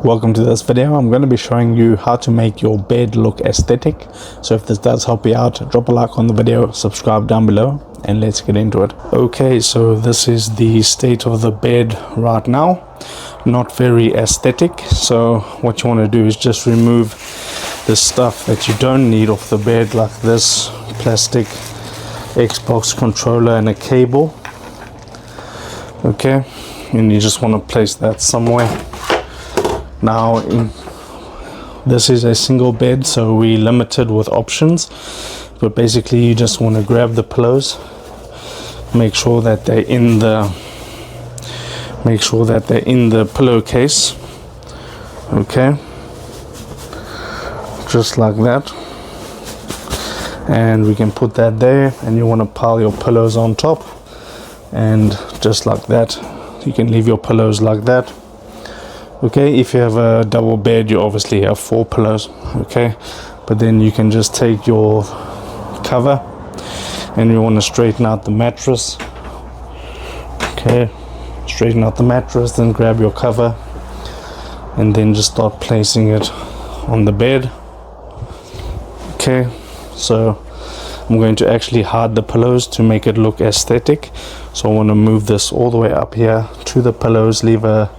Welcome to this video. I'm going to be showing you how to make your bed look aesthetic. So if this does help you out, drop a like on the video, subscribe down below, and let's get into it. Okay, so this is the state of the bed right now. Not very aesthetic. So what you want to do is just remove the stuff that you don't need off the bed, like this plastic Xbox controller and a cable. Okay, and you just want to place that somewhere. Now this is a single bed, so we're limited with options, but basically you just want to grab the pillows, make sure that they're in the pillowcase. Okay, just like that, and we can put that there, and you want to pile your pillows on top, and just like that you can leave your pillows like that. Okay, if you have a double bed, you obviously have 4 pillows. Okay, but then you can just take your cover and you want to straighten out the mattress. Okay, straighten out the mattress, then grab your cover and then just start placing it on the bed. Okay, so I'm going to actually hide the pillows to make it look aesthetic. So I want to move this all the way up here to the pillows, leave a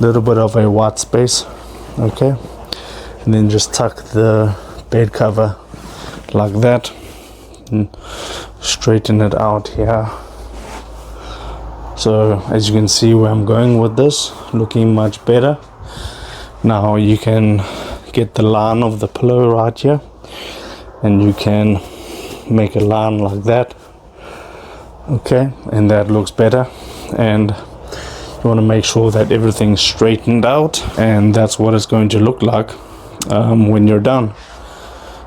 little bit of a white space. Okay, and then just tuck the bed cover like that and straighten it out here. So as you can see where I'm going with this, looking much better. Now you can get the line of the pillow right here, and you can make a line like that. Okay, and that looks better, and you want to make sure that everything's straightened out, and that's what it's going to look like when you're done.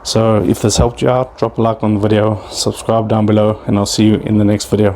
So if this helped you out, drop a like on the video, subscribe down below, and I'll see you in the next video.